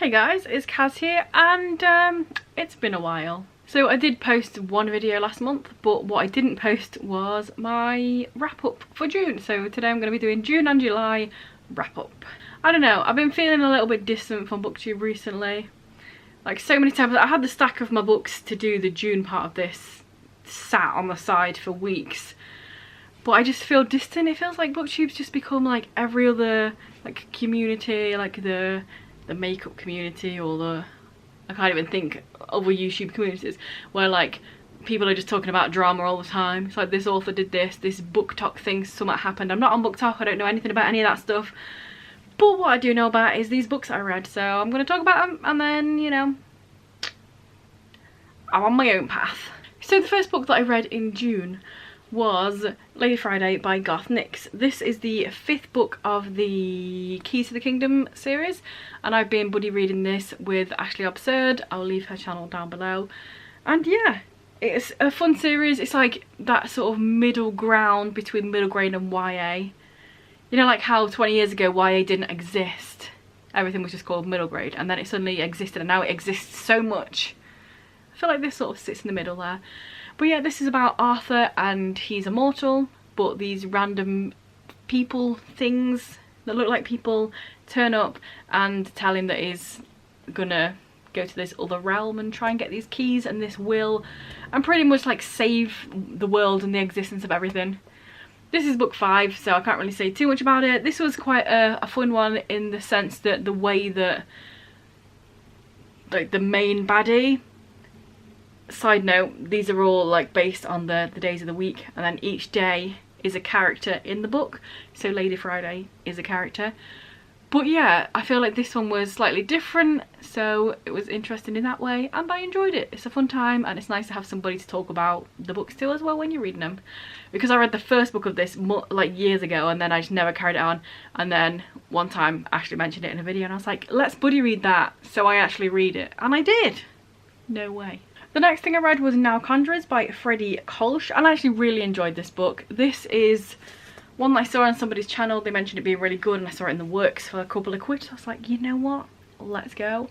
Hey guys, it's Kaz here, and it's been a while. So I did post one video last month, but what I didn't post was my wrap up for June. So today I'm going to be doing June and July wrap up. I don't know, I've been feeling a little bit distant from BookTube recently. Like so many times, I had the stack of my books to do the June part of this sat on the side for weeks. But I just feel distant. It feels like BookTube's just become like every other like community, like the makeup community, or the, I can't even think other YouTube communities where like people are just talking about drama all the time. It's like this author did this BookTok thing, something happened. I'm not on BookTok, I don't know anything about any of that stuff. But what I do know about is these books that I read, so I'm going to talk about them and then, you know, I'm on my own path. So the first book that I read in June was Lady Friday by Garth Nix. This is the 5th book of the Keys to the Kingdom series, and I've been buddy reading this with Ashley Absurd. I'll leave her channel down below. And yeah, it's a fun series. It's like that sort of middle ground between middle grade and YA. You know, like how 20 years ago YA didn't exist. Everything was just called middle grade, and then it suddenly existed, and now it exists so much. I feel like this sort of sits in the middle there. But yeah, this is about Arthur, and he's immortal, but these random people, things that look like people, turn up and tell him that he's gonna go to this other realm and try and get these keys and this will, and pretty much like save the world and the existence of everything. This is book 5, so I can't really say too much about it. This was quite a fun one in the sense that the way that like the main baddie, side note, these are all like based on the days of the week, and then each day is a character in the book. So Lady Friday is a character. But yeah, I feel like this one was slightly different, so it was interesting in that way, and I enjoyed it. It's a fun time, and it's nice to have somebody to talk about the books to as well when you're reading them. Because I read the first book of this like years ago, and then I just never carried it on. And then one time Ashley mentioned it in a video, and I was like, let's buddy read that. So I actually read it, and I did. No way. The next thing I read was Now Conjurers by Freddie Kolsch, and I actually really enjoyed this book. This is one that I saw on somebody's channel. They mentioned it being really good, and I saw it in the works for a couple of quid. So I was like, you know what? Let's go.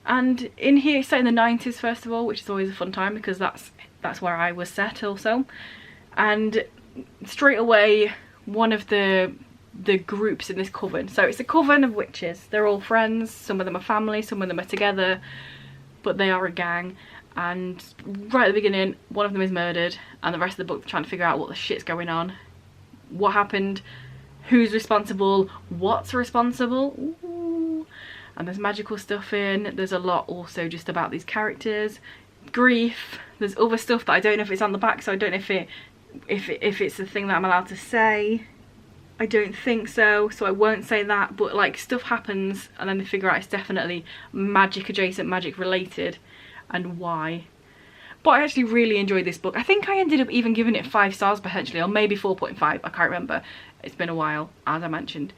And in here, it's set in the 90s first of all, which is always a fun time because that's where I was set also. And straight away, one of the groups in this coven. So it's a coven of witches. They're all friends. Some of them are family. Some of them are together, but they are a gang. And right at the beginning, one of them is murdered, and the rest of the book they're trying to figure out what the shit's going on, what happened, who's responsible, what's responsible. Ooh. And there's magical stuff in. There's a lot also just about these characters, grief. There's other stuff that I don't know if it's on the back, so I don't know if it's a thing that I'm allowed to say. I don't think so, so I won't say that. But like stuff happens, and then they figure out it's definitely magic adjacent, magic related, and why. But I actually really enjoyed this book. I think I ended up even giving it 5 stars potentially, or maybe 4.5, I can't remember. It's been a while, as I mentioned.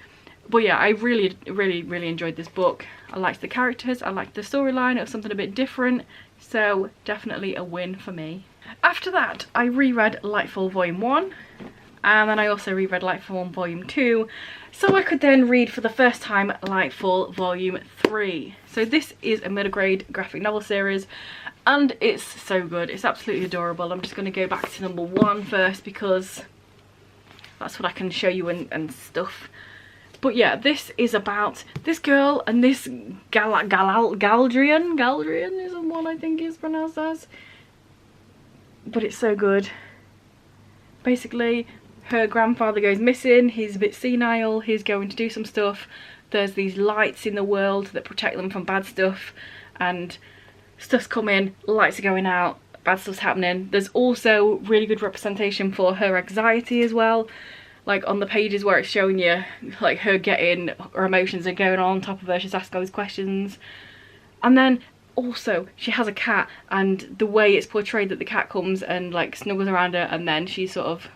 But yeah, I really enjoyed this book. I liked the characters, I liked the storyline. It was something a bit different, so definitely a win for me. After that, I reread Lightfall Volume 1, and then I also reread Lightfall Volume 2, so I could then read for the first time Lightfall Volume 3. So this is a middle grade graphic novel series, and it's so good. It's absolutely adorable. I'm just going to go back to number 1 first because that's what I can show you and stuff. But yeah, this is about this girl and this Galdrian is the one I think is pronounced as. But it's so good. Basically, her grandfather goes missing, he's a bit senile, he's going to do some stuff. There's these lights in the world that protect them from bad stuff, and stuff's coming, lights are going out, bad stuff's happening. There's also really good representation for her anxiety as well. Like on the pages where it's showing you like her getting, her emotions are going on top of her, she's asking all these questions. And then also she has a cat, and the way it's portrayed that the cat comes and like snuggles around her and then she sort of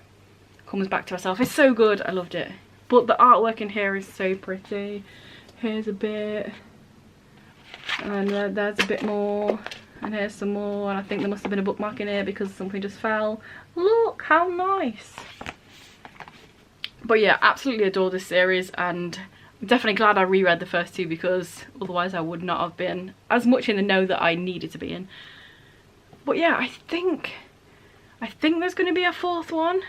comes back to herself. It's so good, I loved it. But the artwork in here is so pretty. Here's a bit, and there's a bit more, and here's some more, and I think there must have been a bookmark in here because something just fell. Look how nice. But yeah, absolutely adore this series, and definitely glad I reread the first two, because otherwise I would not have been as much in the know that I needed to be in. But yeah, I think there's going to be a fourth one.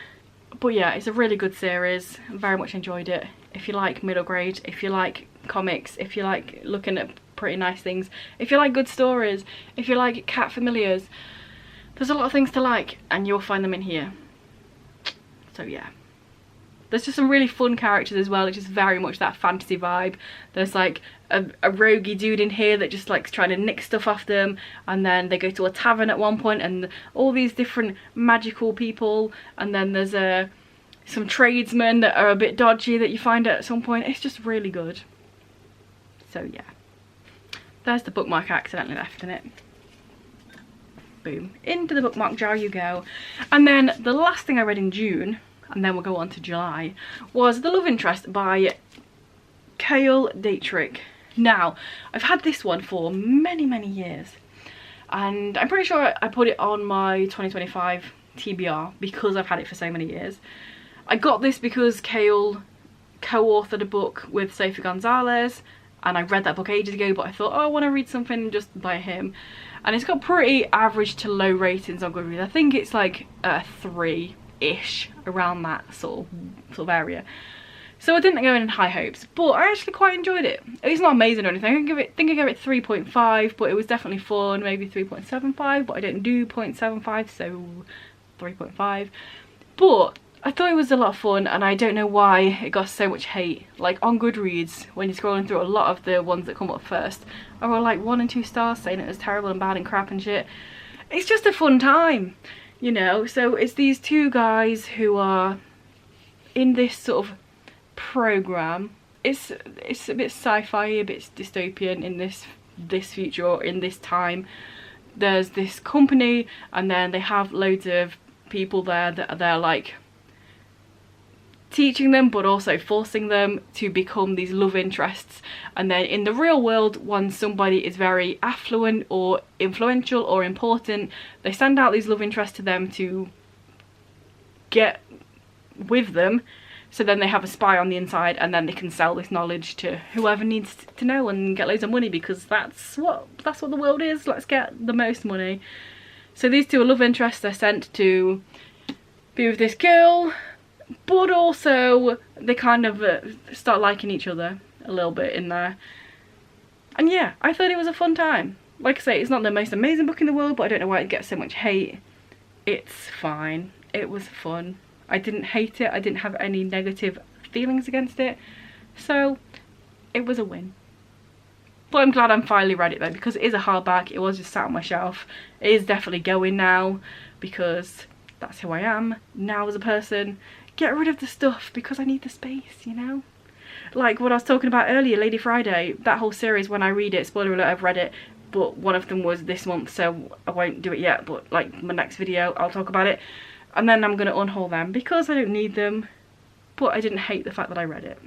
But yeah, it's a really good series. I very much enjoyed it. If you like middle grade, if you like comics, if you like looking at pretty nice things, if you like good stories, if you like cat familiars, there's a lot of things to like, and you'll find them in here. So yeah. There's just some really fun characters as well. It's just very much that fantasy vibe. There's like a roguey dude in here that just likes trying to nick stuff off them, and then they go to a tavern at one point and all these different magical people, and then there's some tradesmen that are a bit dodgy that you find at some point. It's just really good. So yeah. There's the bookmark I accidentally left in it. Boom. Into the bookmark jar you go. And then the last thing I read in June, and then we'll go on to July, was The Love Interest by Cale Dietrich. Now, I've had this one for many, many years, and I'm pretty sure I put it on my 2025 TBR because I've had it for so many years. I got this because Cale co-authored a book with Sophie Gonzalez, and I read that book ages ago, but I thought, oh, I want to read something just by him. And it's got pretty average to low ratings on Goodreads. I think it's like a 3-ish, around that sort of area. So I didn't go in high hopes, but I actually quite enjoyed it. It's not amazing or anything. I think I gave it 3.5, but it was definitely fun. Maybe 3.75, but I didn't do 0.75, so 3.5. But I thought it was a lot of fun, and I don't know why it got so much hate. Like on Goodreads, when you're scrolling through, a lot of the ones that come up first are all like 1 and 2 stars, saying it was terrible and bad and crap and shit. It's just a fun time, you know. So it's these two guys who are in this sort of program. It's a bit sci-fi, a bit dystopian in this future, or in this time. There's this company, and then they have loads of people there that are there like teaching them, but also forcing them to become these love interests. And then in the real world, when somebody is very affluent or influential or important, they send out these love interests to them to get with them, so then they have a spy on the inside, and then they can sell this knowledge to whoever needs to know and get loads of money, because that's what the world is. Let's get the most money. So these two are love interests. They're sent to be with this girl, but also they kind of start liking each other a little bit in there. And yeah, I thought it was a fun time. Like I say, it's not the most amazing book in the world, but I don't know why it gets so much hate. It's fine. It was fun. I didn't hate it. I didn't have any negative feelings against it. So it was a win. But I'm glad I'm finally read it though, because it is a hardback. It was just sat on my shelf. It is definitely going now, because that's who I am now as a person. Get rid of the stuff because I need the space, you know? Like what I was talking about earlier, Lady Friday, that whole series, when I read it, spoiler alert, I've read it, but one of them was this month, so I won't do it yet, but like my next video I'll talk about it. And then I'm going to unhaul them because I don't need them, but I didn't hate the fact that I read it.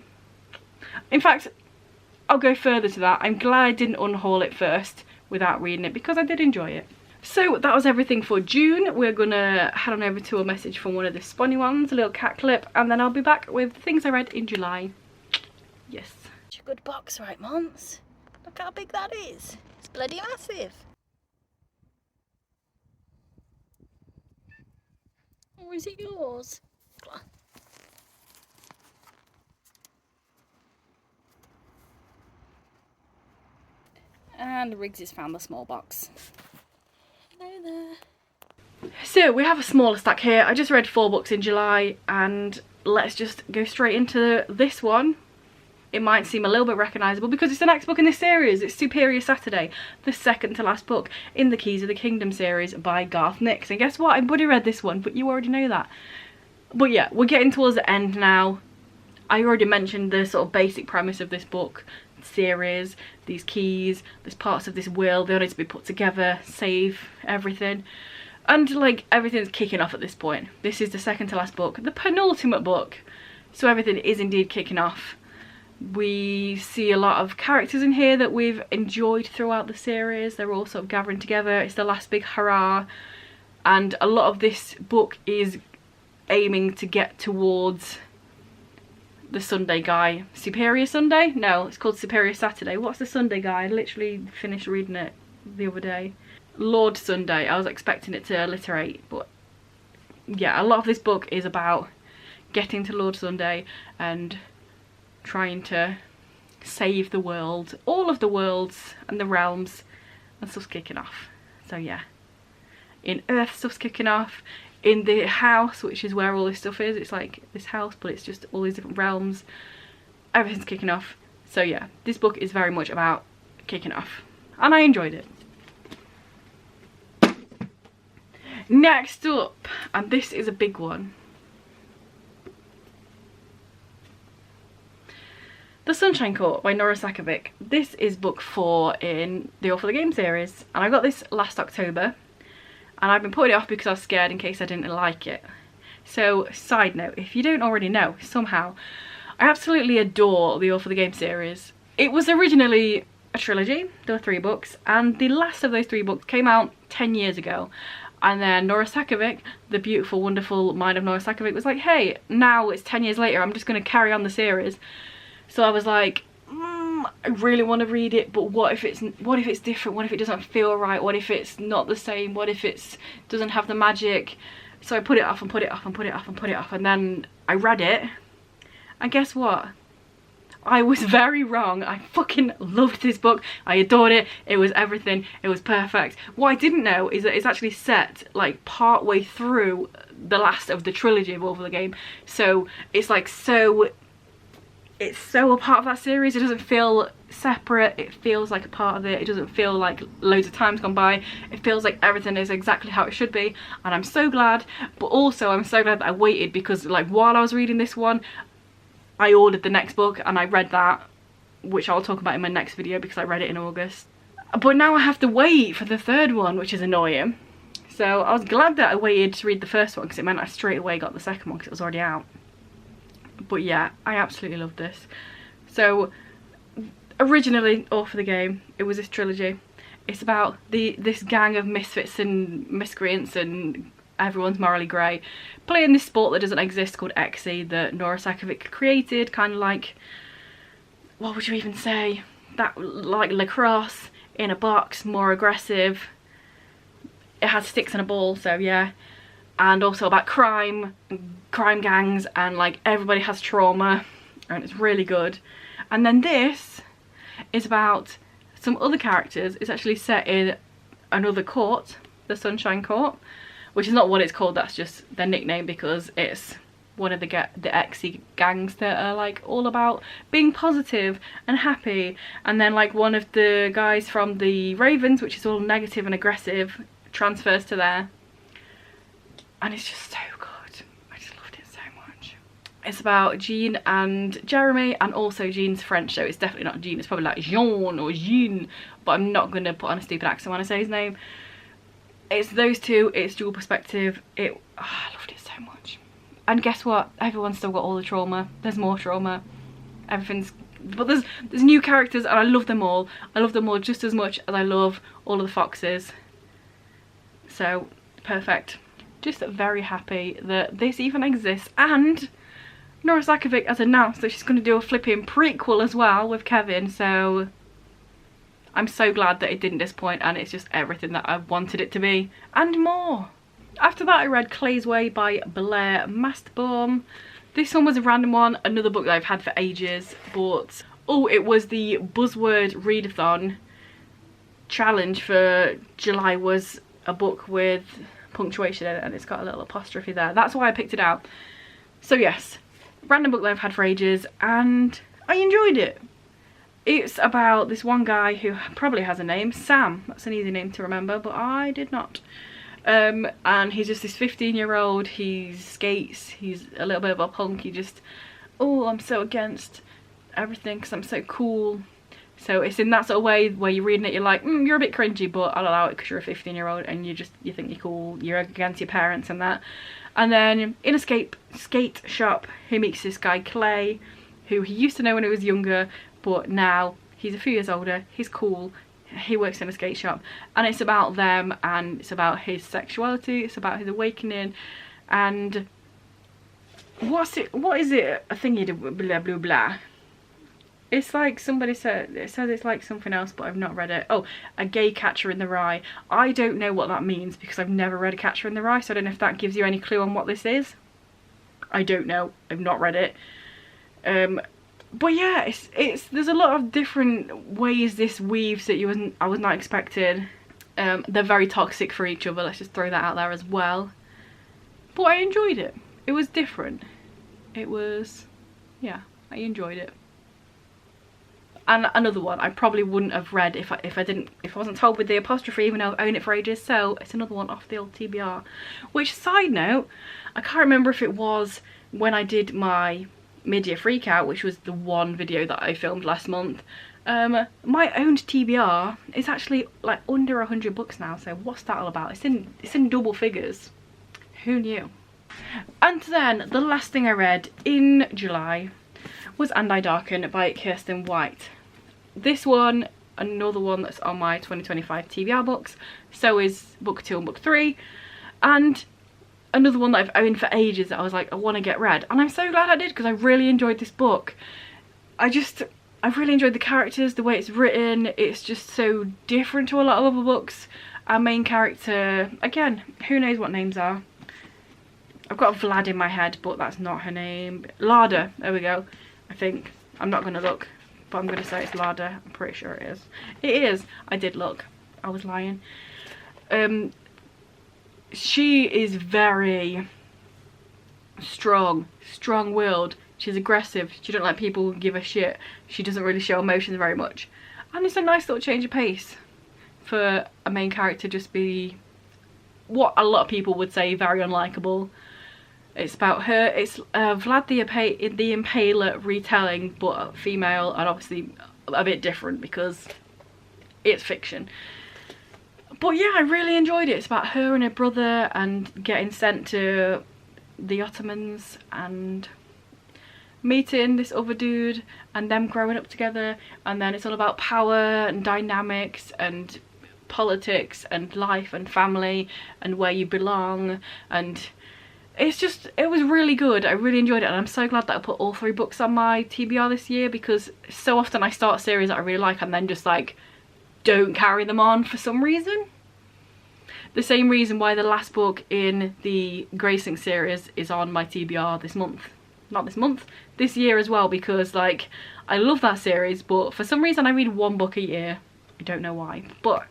In fact, I'll go further to that. I'm glad I didn't unhaul it first without reading it, because I did enjoy it. So that was everything for June. We're going to head on over to a message from one of the Sponny ones, a little cat clip, and then I'll be back with things I read in July. Yes. It's a good box, right, Mons? Look how big that is. It's bloody massive. Or is it yours? And Riggs has found the small box. Hello there. So we have a smaller stack here. I just read 4 books in July, and let's just go straight into this one. It might seem a little bit recognisable because it's the next book in this series. It's Superior Saturday, the second to last book in the Keys of the Kingdom series by Garth Nix. And guess what? I've already read this one, but you already know that. But yeah, we're getting towards the end now. I already mentioned the sort of basic premise of this book series, these keys, there's parts of this will, they all need to be put together, save everything. And like everything's kicking off at this point. This is the second to last book, the penultimate book. So everything is indeed kicking off. We see a lot of characters in here that we've enjoyed throughout the series. They're all sort of gathering together. It's the last big hurrah. And a lot of this book is aiming to get towards the Sunday guy. Superior Sunday? No, it's called Superior Saturday. What's the Sunday guy? I literally finished reading it the other day. Lord Sunday. I was expecting it to alliterate, but yeah, a lot of this book is about getting to Lord Sunday and trying to save the world, all of the worlds and the realms, and stuff's kicking off. So yeah, in Earth stuff's kicking off, in the house, which is where all this stuff is, it's like this house but it's just all these different realms, everything's kicking off. So yeah, this book is very much about kicking off and I enjoyed it. Next up, and this is a big one, The Sunshine Court by Nora Sakavic. This is book 4 in the All for the Game series, and I got this last October and I've been putting it off because I was scared in case I didn't like it. So side note, if you don't already know, somehow I absolutely adore the All for the Game series. It was originally a trilogy, there were 3 books, and the last of those 3 books came out 10 years ago. And then Nora Sakavic, the beautiful, wonderful mind of Nora Sakavic, was like, hey, now it's 10 years later, I'm just going to carry on the series. So I was like, I really want to read it, but what if it's different? What if it doesn't feel right? What if it's not the same? What if it doesn't have the magic? So I put it off and put it off and put it off and put it off, and then I read it, and guess what? I was very wrong. I fucking loved this book. I adored it. It was everything. It was perfect. What I didn't know is that it's actually set like part way through the last of the trilogy of All for the Game. So it's like it's so a part of that series. It doesn't feel separate. It feels like a part of it. It doesn't feel like loads of time's gone by. It feels like everything is exactly how it should be, and I'm so glad. But also I'm so glad that I waited, because like while I was reading this one, I ordered the next book and I read that, which I'll talk about in my next video because I read it in August. But now I have to wait for the 3rd one, which is annoying. So I was glad that I waited to read the 1st one, because it meant I straight away got the 2nd one because it was already out. But yeah, I absolutely loved this. So originally, All for the Game, it was this trilogy. It's about this gang of misfits and miscreants, and everyone's morally grey, playing this sport that doesn't exist called Exy that Nora Sakavic created, kind of like, what would you even say, that like lacrosse in a box, more aggressive. It has sticks and a ball, so yeah. And also about crime gangs, and like everybody has trauma, and it's really good. And then this is about some other characters. It's actually set in another court, the Sunshine Court, which is not what it's called, that's just their nickname, because it's one of the Exy gangs that are like all about being positive and happy. And then like one of the guys from the Ravens, which is all negative and aggressive, transfers to there. And it's just so good. I just loved it so much. It's about Jean and Jeremy, and also Jean's French, so it's definitely not Jean, it's probably like Jean or Jean, but I'm not going to put on a stupid accent when I say his name. It's those two, it's dual perspective. I loved it so much. And guess what? Everyone's still got all the trauma. There's more trauma. But there's new characters, and I love them all. I love them all just as much as I love all of the foxes. So, perfect. Just very happy that this even exists, and Nora Sakavic has announced that she's going to do a flipping prequel as well with Kevin, so I'm so glad that it didn't disappoint, and it's just everything that I wanted it to be, and more. After that I read Clay's Way by Blair Mastbaum. This one was a random one, another book that I've had for ages, but oh, it was the Buzzword Readathon challenge for July, was a book with punctuation in it, and it's got a little apostrophe there. That's why I picked it out. So yes, random book that I've had for ages, and I enjoyed it. It's about this one guy who probably has a name, Sam. That's an easy name to remember, but I did not. And he's just this 15-year-old, he skates, he's a little bit of a punk, he just, oh, I'm so against everything because I'm so cool. So it's in that sort of way where you're reading it, you're like, you're a bit cringy, but I'll allow it because you're a 15-year-old and you think you're cool, you're against your parents and that. And then in a skate shop, he meets this guy Clay, who he used to know when he was younger, but now he's a few years older, he's cool, he works in a skate shop, and it's about them, and it's about his sexuality, it's about his awakening, and What is it? A thingy, blah blah blah. It's like somebody said, it says it's like something else, but I've not read it. Oh, A Gay Catcher in the Rye. I don't know what that means because I've never read A Catcher in the Rye, so I don't know if that gives you any clue on what this is. I don't know. I've not read it. But yeah, it's there's a lot of different ways this weaves that I was not expecting. They're very toxic for each other. Let's just throw that out there as well. But I enjoyed it. It was different. It was, yeah, I enjoyed it. And another one I probably wouldn't have read if I wasn't told with the apostrophe, even though I've owned it for ages. So it's another one off the old TBR. Which, side note, I can't remember if it was when I did my mid-year freakout, which was the one video that I filmed last month. My owned TBR is actually like under 100 books now. So what's that all about? It's in double figures. Who knew? And then the last thing I read in July was And I Darken by Kiersten White. This one, another one that's on my 2025 TBR books. So is book 2 and book 3. And another one that I've owned for ages that I was like, I want to get read. And I'm so glad I did because I really enjoyed this book. I really enjoyed the characters, the way it's written. It's just so different to a lot of other books. Our main character, again, who knows what names are. I've got Vlad in my head, but that's not her name. Lada, there we go. I think. I'm not going to look, but I'm going to say it's Lada. I'm pretty sure it is. It is. I did look. I was lying. She is very strong-willed. She's aggressive. She don't let people give a shit. She doesn't really show emotions very much. And it's a nice little change of pace for a main character just be what a lot of people would say very unlikable. It's about her. It's Vlad the Impaler retelling, but female, and obviously a bit different because it's fiction. But yeah, I really enjoyed it. It's about her and her brother and getting sent to the Ottomans and meeting this other dude and them growing up together. And then it's all about power and dynamics and politics and life and family and where you belong. And it was really good. I really enjoyed it, and I'm so glad that I put all 3 books on my TBR this year, because so often I start a series that I really like and then just like don't carry them on for some reason. The same reason why the last book in the Graysink series is on my TBR this month. Not this month, this year as well, because like I love that series, but for some reason I read 1 book a year. I don't know why, but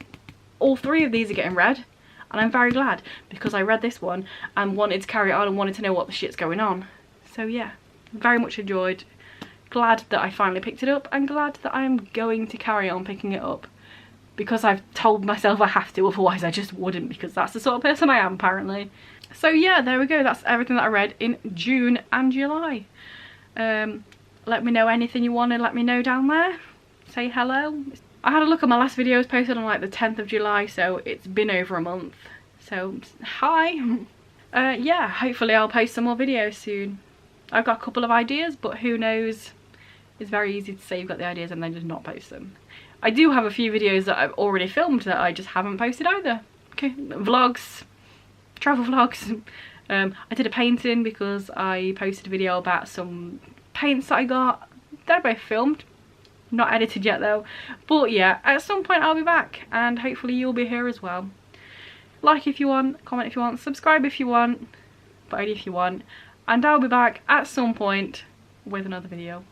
all 3 of these are getting read. And I'm very glad, because I read this one and wanted to carry it on and wanted to know what the shit's going on. So yeah, very much enjoyed. Glad that I finally picked it up, and glad that I am going to carry on picking it up. Because I've told myself I have to, otherwise I just wouldn't, because that's the sort of person I am apparently. So yeah, there we go. That's everything that I read in June and July. Let me know anything you want to let me know down there. Say hello. I had a look at my last video. It was posted on like the 10th of July, so it's been over a month. So hi. Yeah, hopefully I'll post some more videos soon. I've got a couple of ideas, but who knows. It's very easy to say you've got the ideas and then just not post them. I do have a few videos that I've already filmed that I just haven't posted either. Okay, vlogs, travel vlogs. I did a painting because I posted a video about some paints that I got. They're both filmed. Not edited yet though. But yeah, at some point I'll be back, and hopefully you'll be here as well. Like if you want, comment if you want, subscribe if you want, but only if you want. And I'll be back at some point with another video.